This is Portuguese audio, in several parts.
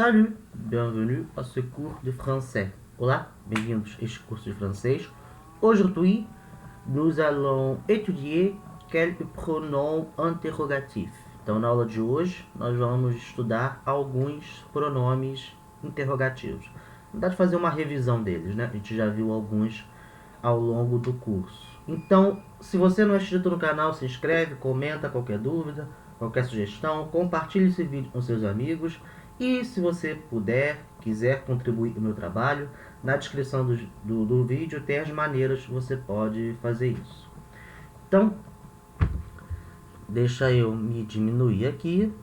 Salut, bienvenue à ce cours de français. Olá, bem-vindos a este curso de francês. Aujourd'hui, nous allons étudier quelques pronoms interrogatifs. Então, na aula de hoje, nós vamos estudar alguns pronomes interrogativos. Na verdade, fazer uma revisão deles, né? A gente já viu alguns ao longo do curso. Então, se você não é inscrito no canal, se inscreve, comenta qualquer dúvida, qualquer sugestão, compartilhe esse vídeo com seus amigos. E se você puder, quiser contribuir com o meu trabalho, na descrição do vídeo tem as maneiras que você pode fazer isso. Então, deixa eu me diminuir aqui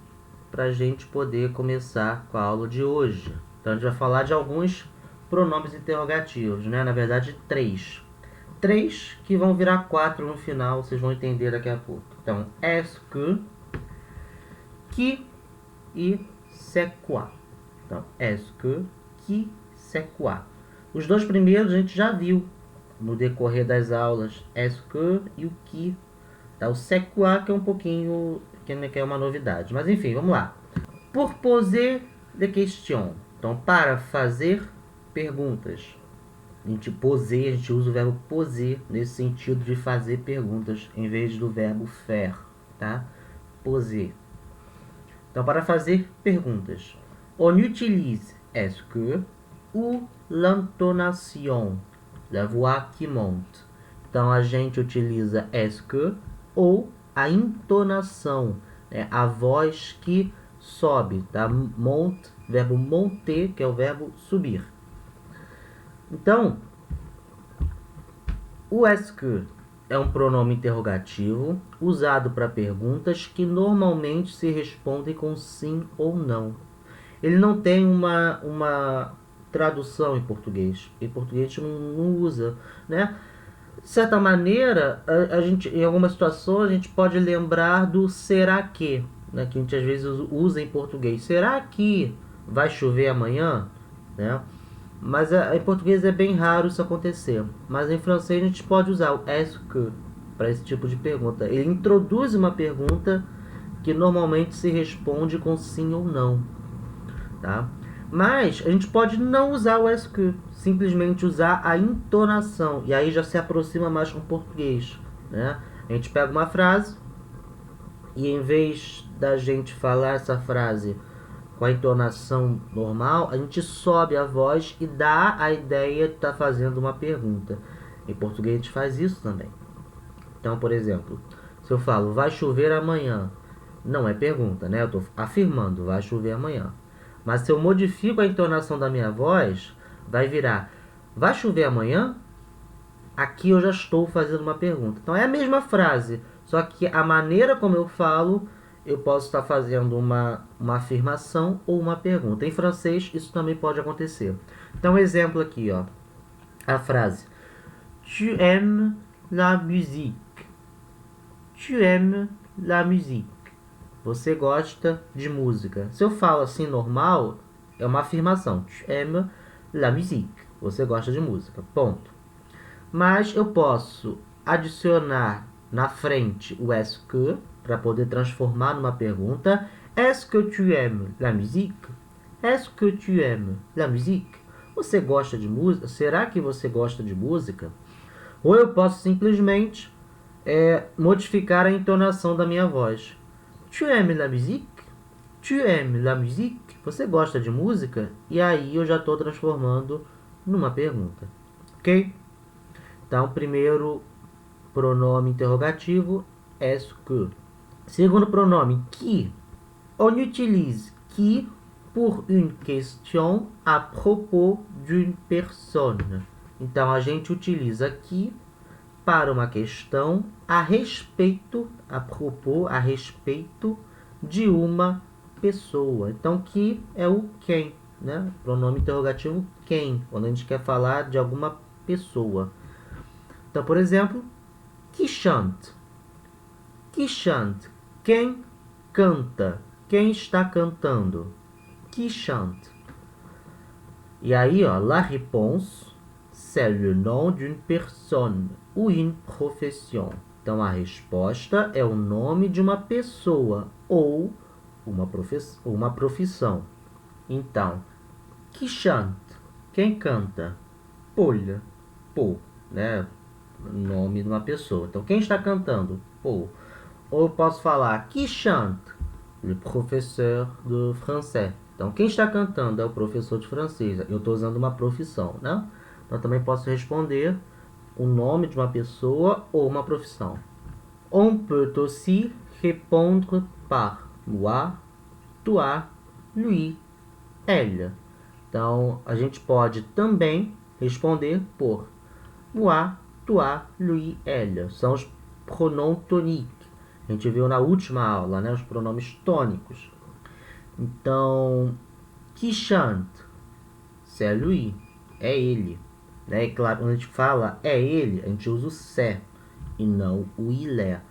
para a gente poder começar com a aula de hoje. Então, a gente vai falar de alguns pronomes interrogativos, né? Na verdade, 3. 3 que vão virar 4 no final, vocês vão entender daqui a pouco. Então, est-ce que, qui e c'est quoi. Então, est-ce que, qui, c'est quoi. Os dois primeiros a gente já viu no decorrer das aulas. Est-ce que e o qui. Tá? O c'est quoi que é um pouquinho, que é uma novidade. Mas enfim, vamos lá. Pour poser des questions. Então, para fazer perguntas. A gente usa o verbo poser nesse sentido de fazer perguntas em vez do verbo faire, tá? Poser. Então, para fazer perguntas, on utilise est-ce que ou l'intonation, la voix qui monte. Então, a gente utiliza est-ce que ou a entonação, né? A voz que sobe, tá? Monte, verbo monter, que é o verbo subir. Então, o est-ce que é um pronome interrogativo usado para perguntas que normalmente se respondem com sim ou não. Ele não tem uma tradução em português. Em português a gente não usa, né? De certa maneira, a gente, em algumas situações, a gente pode lembrar do será que, né? Que a gente às vezes usa em português. Será que vai chover amanhã? Né? Mas em português é bem raro isso acontecer. Mas em francês a gente pode usar o est-ce que para esse tipo de pergunta. Ele introduz uma pergunta que normalmente se responde com sim ou não. Tá? Mas a gente pode não usar o est-ce que, simplesmente usar a entonação. E aí já se aproxima mais com o português. Né? A gente pega uma frase e em vez da gente falar essa frase com a entonação normal, a gente sobe a voz e dá a ideia de estar fazendo uma pergunta. Em português a gente faz isso também. Então, por exemplo, se eu falo vai chover amanhã, não é pergunta, né? Eu estou afirmando vai chover amanhã. Mas se eu modifico a entonação da minha voz, vai virar vai chover amanhã? Aqui eu já estou fazendo uma pergunta. Então é a mesma frase, só que a maneira como eu falo, eu posso estar fazendo uma afirmação ou uma pergunta. Em francês, isso também pode acontecer. Então, exemplo aqui, ó. A frase Tu aimes la musique? Tu aimes la musique? Você gosta de música? Se eu falo assim normal, é uma afirmação. Tu aimes la musique? Você gosta de música. Ponto. Mas eu posso adicionar na frente o est-ce que para poder transformar numa pergunta. Est-ce que tu aimes la musique? Est-ce que tu aimes la musique? Você gosta de música? Será que você gosta de música? Ou eu posso simplesmente modificar a entonação da minha voz. Tu aimes la musique? Tu aimes la musique? Você gosta de música? E aí eu já estou transformando numa pergunta. Ok? Então, primeiro pronome interrogativo, est-ce que. Segundo pronome, qui. On utilise qui pour une question à propos d'une personne. Então, a gente utiliza qui para uma questão a respeito, a propos, a respeito de uma pessoa. Então, qui é o quem, né? Pronome interrogativo quem, quando a gente quer falar de alguma pessoa. Então, por exemplo, qui chante? Qui chante? Quem canta? Quem está cantando? Qui chante? E aí, ó, la réponse, c'est le nom d'une personne ou une profession. Então, a resposta é o nome de uma pessoa ou uma profissão. Então, qui chante? Quem canta? Paul. Paul, né? Nome de uma pessoa. Então, quem está cantando? Paul. Ou eu posso falar qui chante? Le professeur de français. Então, quem está cantando é o professor de francês. Eu estou usando uma profissão, né? Então, também posso responder o nome de uma pessoa ou uma profissão. On peut aussi répondre par moi, toi, lui, elle. Então, a gente pode também responder por moi, toi, lui, elle. São os pronoms toniques. A gente viu na última aula, né? Os pronomes tônicos. Então, qui chante? C'est lui. É ele. Né? E claro, quando a gente fala é ele, a gente usa o c'est e não o il est.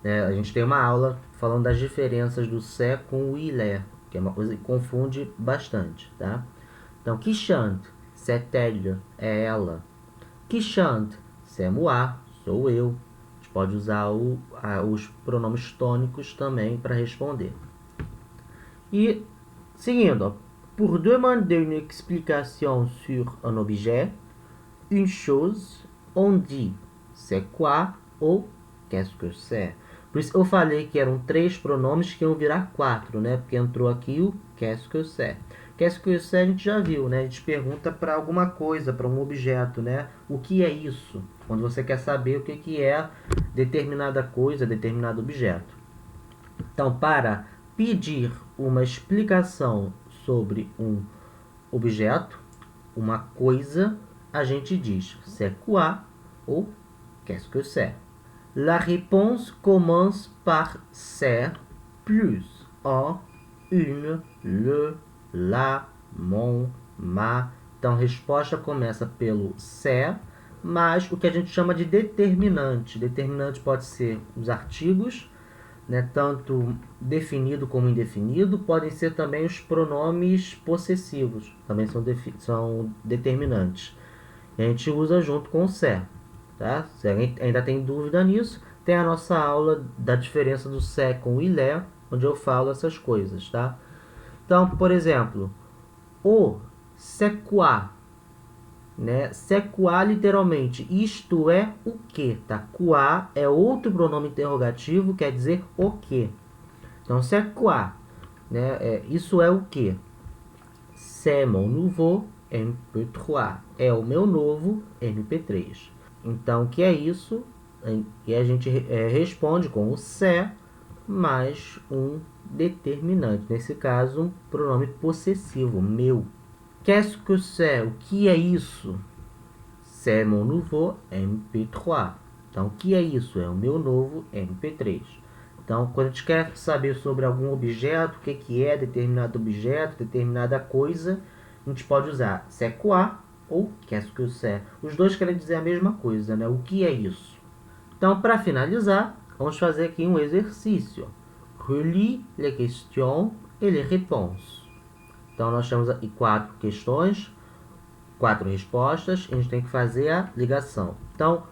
Né? A gente tem uma aula falando das diferenças do c'est com o il est, que é uma coisa que confunde bastante, tá? Então, qui chante? C'est elle. É ela. Qui chante? C'est moi. Sou eu. A gente pode usar os pronomes tônicos também para responder. E, seguindo, ó, pour demander une explication sur un objet, une chose, on dit c'est quoi ou qu'est-ce que c'est. Por isso eu falei que eram 3 pronomes que iam virar 4, né? Porque entrou aqui o qu'est-ce que c'est. Qu'est-ce que c'est a gente já viu, né? A gente pergunta para alguma coisa, para um objeto, né? O que é isso? Quando você quer saber o que é determinada coisa, determinado objeto. Então, para pedir uma explicação sobre um objeto, uma coisa, a gente diz c'est quoi ou qu'est-ce que c'est. La réponse commence par c'est, plus en, une, le, la, mon, ma. Então, a resposta começa pelo c'est, mas o que a gente chama de determinante. Determinante pode ser os artigos, né, tanto definido como indefinido, podem ser também os pronomes possessivos, também são determinantes. E a gente usa junto com o c'est. Tá? Se alguém ainda tem dúvida nisso, tem a nossa aula da diferença do c'est com o il est, onde eu falo essas coisas. Tá? Então, por exemplo, o c'est quoi? Né? C'est quoi, literalmente, isto é o que, tá? Quoi é outro pronome interrogativo, quer dizer o que. Então, c'est quoi? Né? Isso é o que? C'est mon nouveau MP3. É o meu novo MP3. Então, o que é isso? E a gente responde com o c'est mais um determinante. Nesse caso, um pronome possessivo, meu. Qu'est-ce que c'est? O que é isso? C'est mon nouveau MP3. Então, o que é isso? É o meu novo MP3. Então, quando a gente quer saber sobre algum objeto, o que é determinado objeto, determinada coisa, a gente pode usar c'est quoi ou qu'est-ce que c'est. Os dois querem dizer a mesma coisa, né? O que é isso? Então, para finalizar, vamos fazer aqui um exercício. Relis les questions et les réponses. Então, nós temos aqui 4 questões, 4 respostas, e a gente tem que fazer a ligação. Então,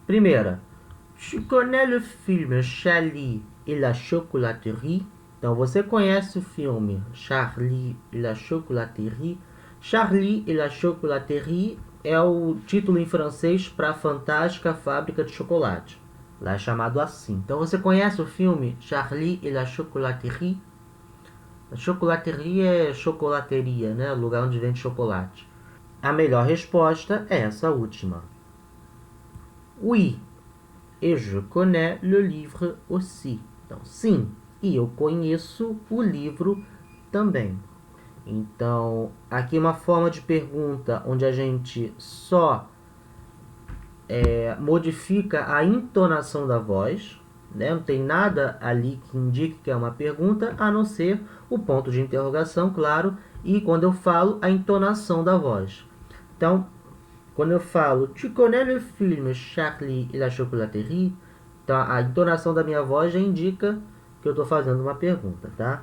primeira, tu connais le film Charlie et la chocolaterie? Então, você conhece o filme Charlie et la chocolaterie? Charlie et la chocolaterie é o título em francês para a Fantástica Fábrica de Chocolate. Lá é chamado assim. Então, você conhece o filme Charlie et la chocolaterie? A chocolaterie é chocolateria, né? Lugar onde vende chocolate. A melhor resposta é essa última. Oui, et je connais le livre aussi. Então, sim, e eu conheço o livro também. Então, aqui uma forma de pergunta onde a gente só modifica a entonação da voz, né? Não tem nada ali que indique que é uma pergunta, a não ser o ponto de interrogação, claro, e quando eu falo, a entonação da voz. Então, quando eu falo tu connais le film Charlie et la chocolaterie, então a entonação da minha voz já indica que eu estou fazendo uma pergunta, tá?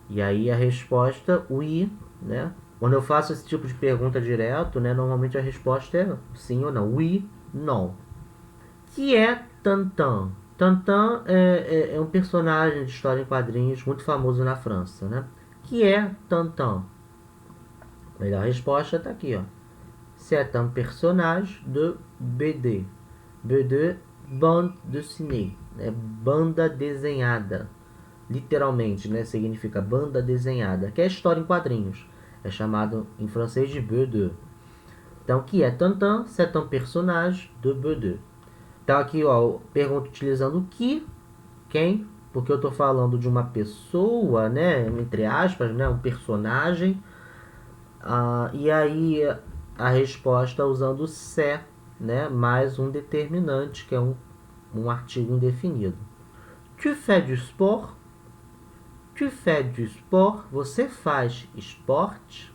E aí a resposta, oui, né? Quando eu faço esse tipo de pergunta direto, né, normalmente a resposta é sim ou não. Oui, não. Que é Tintin? Tintin é um personagem de história em quadrinhos muito famoso na França, né? que é Tintin? A melhor resposta está aqui, ó. C'est un personnage de BD. BD, bande dessinée, né? Banda desenhada. Literalmente, né? Significa banda desenhada, que é história em quadrinhos. É chamado em francês de BD. Então, que é Tintin? C'est un personnage de BD. Então, aqui, ó, pergunta utilizando o que, quem, porque eu estou falando de uma pessoa, né? Entre aspas, né? Um personagem. E aí, a resposta usando c'est, né? Mais um determinante, que é um artigo indefinido. Tu fais du sport? Tu fais du sport? Você faz esporte?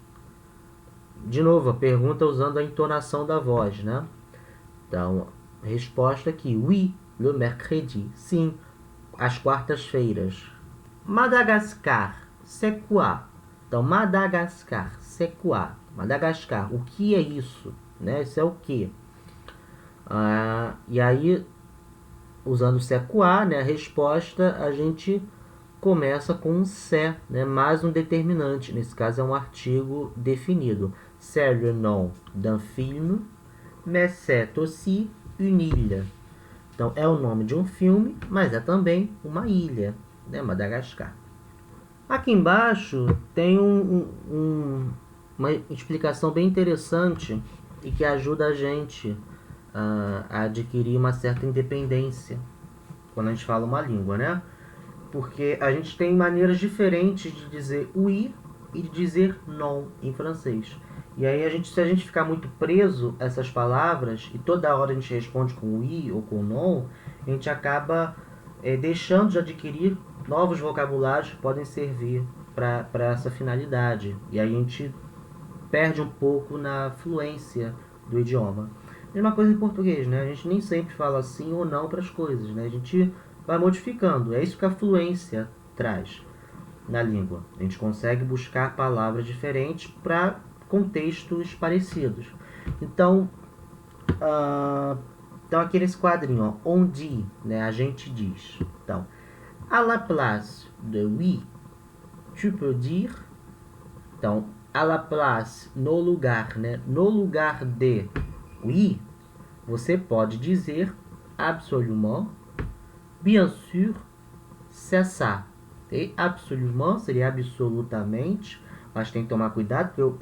De novo, a pergunta usando a entonação da voz, né? Então, resposta aqui, oui, le mercredi. Sim, às quartas-feiras. Madagascar, c'est quoi? Então, Madagascar, c'est quoi? Madagascar, o que é isso? Né? Isso é o que? E aí, usando o c'est quoi, né? A resposta, a gente começa com um c'est, né? Mais um determinante. Nesse caso, é um artigo definido. C'est le nom d'un film, mais c'est aussi une île. Então, é o nome de um filme, mas é também uma ilha, né? Madagascar. Aqui embaixo tem uma explicação bem interessante e que ajuda a gente a adquirir uma certa independência quando a gente fala uma língua, né? Porque a gente tem maneiras diferentes de dizer oui e de dizer non em francês. E aí, se a gente ficar muito preso a essas palavras, e toda hora a gente responde com oui ou com non, a gente acaba deixando de adquirir novos vocabulários que podem servir para essa finalidade. E aí a gente perde um pouco na fluência do idioma. Mesma coisa em português, né? A gente nem sempre fala sim ou não para as coisas, né? A gente vai modificando. É isso que a fluência traz na língua. A gente consegue buscar palavras diferentes para contextos parecidos. Então, aqui nesse quadrinho, ó, on dit, né? A gente diz. Então, à la place de oui, tu peux dire. Então, à la place, no lugar, né? No lugar de oui, você pode dizer absolument, bien sûr, c'est ça. Okay? Absolument seria absolutamente, mas tem que tomar cuidado porque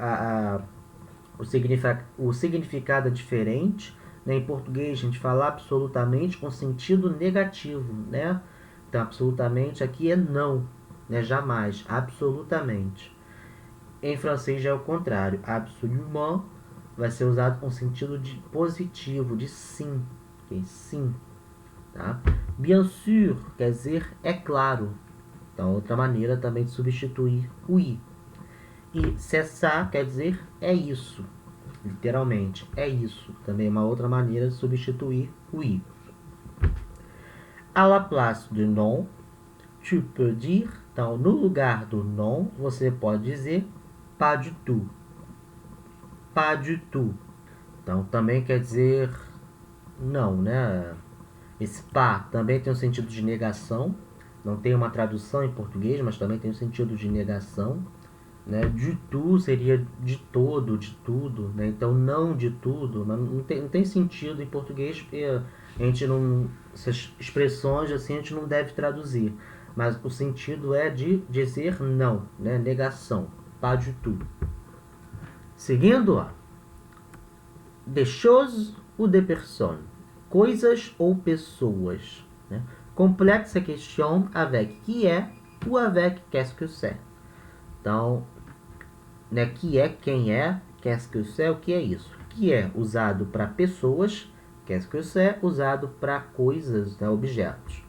o significado é diferente. Né? Em português a gente fala absolutamente com sentido negativo, né? Então, absolutamente aqui é não, né? Jamais, absolutamente. Em francês já é o contrário. Absolument vai ser usado com sentido de positivo, de sim. Okay? Sim. Tá? Bien sûr quer dizer é claro. Então, outra maneira também de substituir oui. E c'est ça quer dizer é isso. Literalmente, é isso. Também é uma outra maneira de substituir oui. À la place du non, tu peux dire. Então, no lugar do non, você pode dizer pas du tout. Pas du tout. Então, também quer dizer não, né? Esse pas também tem um sentido de negação. Não tem uma tradução em português, mas também tem um sentido de negação. Né? Du tout seria de todo, de tudo. Né? Então, não de tudo. Mas não tem sentido em português, porque a gente não... Essas expressões assim a gente não deve traduzir. Mas o sentido é de dizer não, né? Negação. Pas du tout. Seguindo, ó. Des choses ou des personnes. Coisas ou pessoas. Né? Complète cette question avec qui est ou avec qu'est-ce que c'est. Então, né, que é, quem é, qu'est-ce que c'est, o que é isso. Que é usado para pessoas, qu'est-ce que c'est, usado para coisas, né, objetos.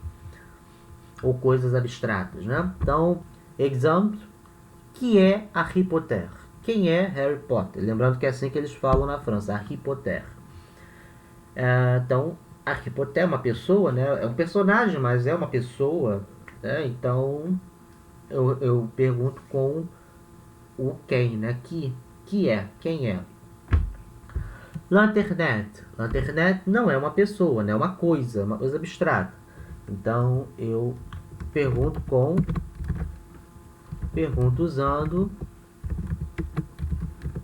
Ou coisas abstratas. Né? Então, exemplo, que é Harry Potter? Quem é Harry Potter? Lembrando que é assim que eles falam na França, Harry Potter. Então, Harry Potter é uma pessoa, né? É um personagem, mas é uma pessoa. Né? Então, eu pergunto com o quem, né? Que é, quem é. L'internet. L'internet não é uma pessoa, né? É uma coisa abstrata. Então, eu pergunto com pergunta usando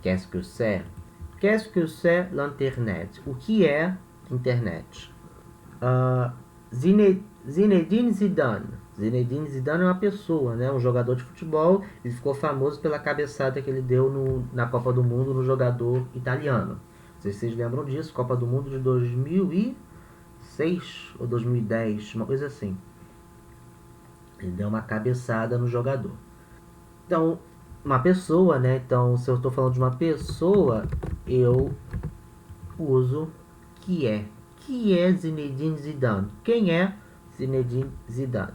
qu'est-ce que c'est? Qu'est-ce que c'est l'internet? O que é internet? Zinedine Zidane. Zinedine Zidane é uma pessoa, né? Um jogador de futebol. Ele ficou famoso pela cabeçada que ele deu na Copa do Mundo no jogador italiano. Não sei se vocês lembram disso. Copa do Mundo de 2006 ou 2010, uma coisa assim. Ele deu uma cabeçada no jogador. Então, uma pessoa, né? Então, se eu estou falando de uma pessoa, eu uso que é. Que é Zinedine Zidane? Quem é Zinedine Zidane?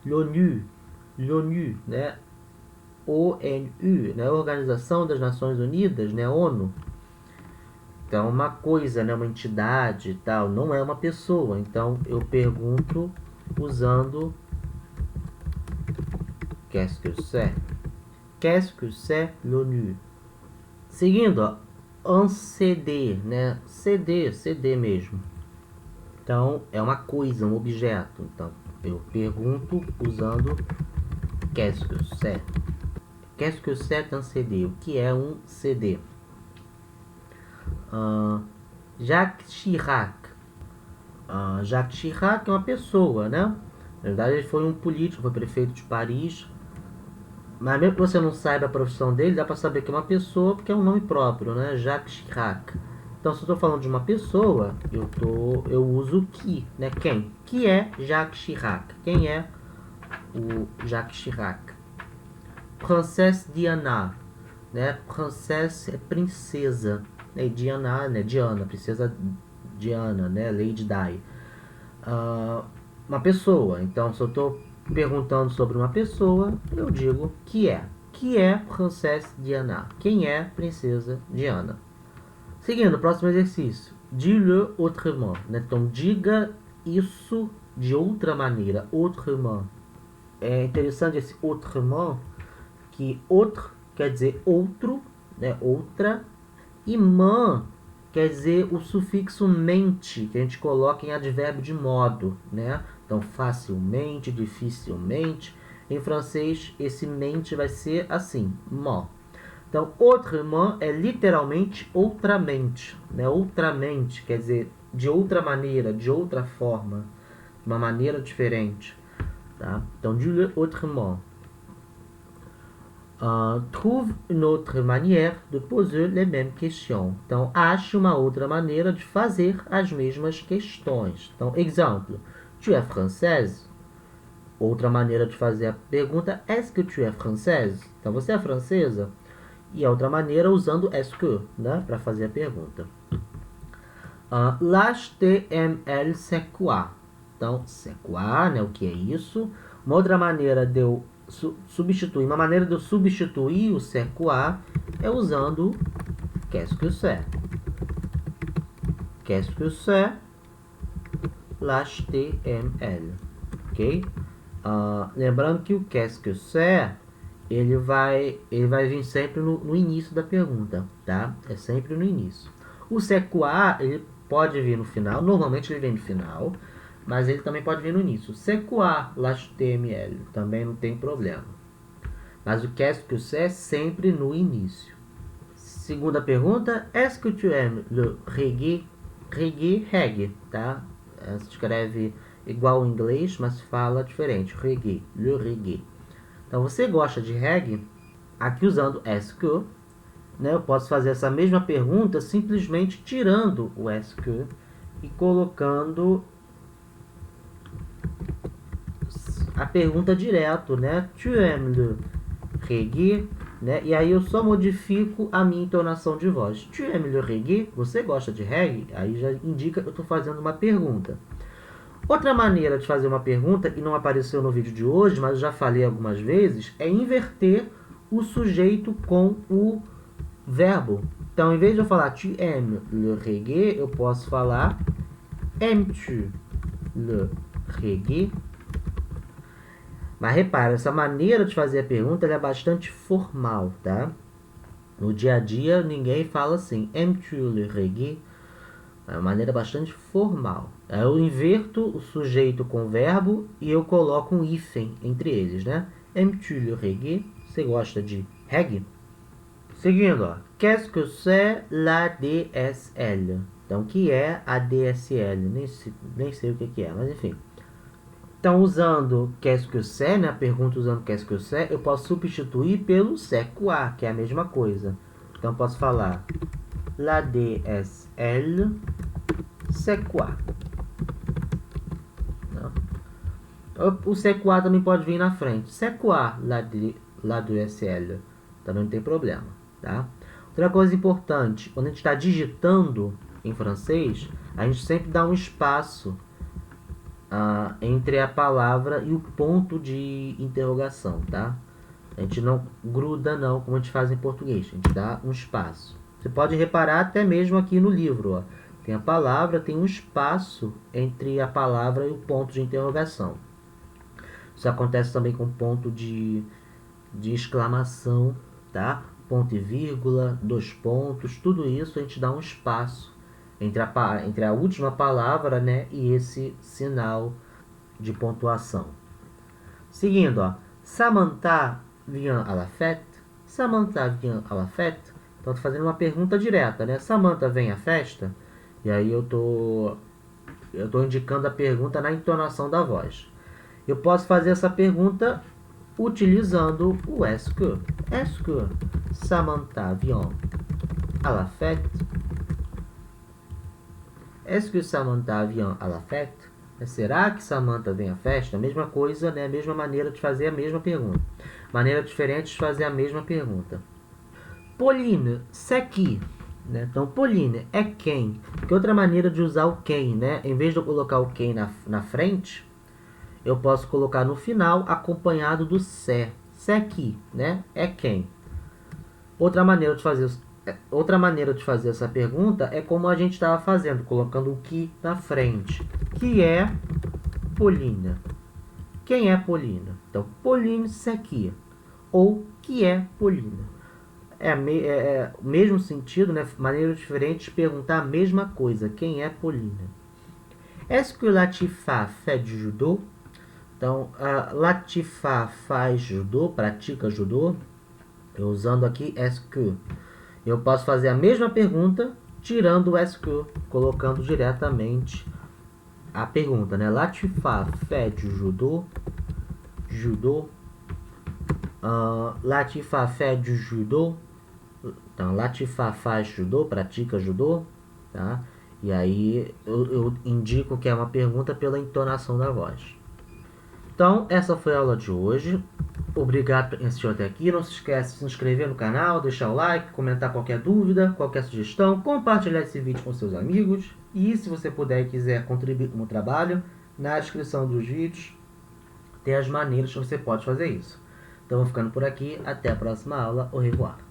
L'ONU, né? ONU, né? Organização das Nações Unidas, né? ONU. Então, uma coisa, né? Uma entidade e tal, não é uma pessoa. Então, eu pergunto usando qu'est-ce que c'est? Qu'est-ce que c'est l'ONU? Seguindo, ó, un CD, né? CD mesmo. Então, é uma coisa, um objeto. Então, eu pergunto usando qu'est-ce que c'est? Qu'est-ce que c'est un CD? O que é um CD? Jacques Chirac. Jacques Chirac é uma pessoa, né? Na verdade, ele foi um político, foi prefeito de Paris. Mas mesmo que você não saiba a profissão dele, dá para saber que é uma pessoa, porque é um nome próprio, né? Jacques Chirac. Então, se eu estou falando de uma pessoa, eu uso qui, né? Quem? Que é Jacques Chirac? Quem é o Jacques Chirac? Princesse Diana, né? Princesse é princesa, né? Diana, né? Diana, princesa Diana, né? Lady Di. Uma pessoa. Então, se eu estou perguntando sobre uma pessoa, eu digo que é. Que é Princesse Diana? Quem é princesa Diana? Seguindo, o próximo exercício. Dis-le autrement. Né? Então, diga isso de outra maneira. Autrement. É interessante esse autrement, que autre quer dizer outro, né? Outra. E man quer dizer o sufixo mente, que a gente coloca em advérbio de modo, né? Então, facilmente, dificilmente. Em francês, esse mente vai ser assim, man. Então, autrement é literalmente outramente, né? Outramente quer dizer de outra maneira, de outra forma, de uma maneira diferente, tá? Então, dis-le autrement. Trouve une autre manière de poser les mêmes questions. Então, ache uma outra maneira de fazer as mesmas questões. Então, exemplo, tu es française? Outra maneira de fazer a pergunta, est-ce que tu es française? Então, você é francesa? E a outra maneira usando est-ce que, né, para fazer a pergunta. L'HTML c'est quoi? Então, c'est quoi, né, o que é isso? Uma outra maneira de eu substituir, uma maneira de eu substituir o c'est quoi é usando qu'est-ce que c'est? Qu'est-ce que c'est? L'HTML, ok? Lembrando que o qu'est-ce que c'est ele vai vir sempre no início da pergunta, tá? É sempre no início. O c'est quoi, ele pode vir no final, normalmente ele vem no final, mas ele também pode vir no início. C'est quoi l'HTML? Também não tem problema. Mas o qu'est-ce que c'est é sempre no início. Segunda pergunta, est-ce que tu aimes le reggae? Reggae, tá? Se escreve igual ao inglês, mas fala diferente. Reggae, le reggae. Então, você gosta de reggae? Aqui usando est-ce que, né, eu posso fazer essa mesma pergunta simplesmente tirando o est-ce que e colocando a pergunta direto, né? Tu aimes le reggae? Né? E aí eu só modifico a minha entonação de voz. Tu aimes le reggae? Você gosta de reggae? Aí já indica que eu estou fazendo uma pergunta. Outra maneira de fazer uma pergunta, que não apareceu no vídeo de hoje, mas eu já falei algumas vezes, é inverter o sujeito com o verbo. Então, em vez de eu falar tu aimes le reggae, eu posso falar aimes-tu le reggae? Mas repara, essa maneira de fazer a pergunta é bastante formal, tá? No dia a dia, ninguém fala assim, aimes-tu le reggae? É uma maneira bastante formal. Eu inverto o sujeito com o verbo e eu coloco um hífen entre eles, né? Aimes-tu le reggae? Você gosta de reggae? Seguindo, ó. Qu'est-ce que c'est la DSL? Então, o que é a DSL? Nem sei o que é, mas enfim. Então, usando qu'est-ce que c'est, né? A pergunta usando qu'est-ce que c'est, eu posso substituir pelo c'est quoi, que é a mesma coisa. Então, posso falar la DSL, c'est quoi? O c'est quoi também pode vir na frente. C'est quoi la DSL? Também não tem problema, tá? Outra coisa importante, quando a gente está digitando em francês, a gente sempre dá um espaço entre a palavra e o ponto de interrogação, tá? A gente não gruda não, como a gente faz em português, a gente dá um espaço. Você pode reparar até mesmo aqui no livro, ó. Tem a palavra, tem um espaço entre a palavra e o ponto de interrogação. Isso acontece também com ponto de exclamação, tá? Ponto e vírgula, 2 pontos, tudo isso a gente dá um espaço entre a última palavra, né, e esse sinal de pontuação. Seguindo, ó, Samantha vient à la fête. Samantha vient à la fête. Então, tô fazendo uma pergunta direta, né? Samantha vem à festa? E aí eu tô indicando a pergunta na entonação da voz. Eu posso fazer essa pergunta utilizando o est-ce que. Est-ce que Samantha vient à la fête? Est-ce que Samantha vient à la fête? Será que Samantha vem à festa? A mesma coisa, né? A mesma maneira de fazer a mesma pergunta. Maneira diferente de fazer a mesma pergunta. Pauline, c'est qui? Né? Então, Pauline é quem? Que outra maneira de usar o quem, né? Em vez de eu colocar o quem na frente, eu posso colocar no final acompanhado do c'est. C'est qui, né? É quem. Outra maneira de fazer essa pergunta é como a gente estava fazendo, colocando o que na frente. Que é Pauline? Quem é Pauline? Então, Pauline, c'est qui? Ou que é Pauline? É o mesmo sentido, né? Maneira diferente de perguntar a mesma coisa. Quem é Pauline? Est-ce que Latifa fait du judo? Então, Latifa faz judô, pratica judô. Eu usando aqui est-ce que. Eu posso fazer a mesma pergunta tirando o est-ce que, colocando diretamente a pergunta, né? Latifa fait du judo. Judo. Latifa fait du judo. Então, Latifa faz judô, pratica judô, tá? E aí eu indico que é uma pergunta pela entonação da voz. Então, essa foi a aula de hoje. Obrigado por assistir até aqui. Não se esqueça de se inscrever no canal, deixar o like, comentar qualquer dúvida, qualquer sugestão, compartilhar esse vídeo com seus amigos. E se você puder e quiser contribuir com o trabalho, na descrição dos vídeos tem as maneiras que você pode fazer isso. Então, vou ficando por aqui. Até a próxima aula. Au revoir.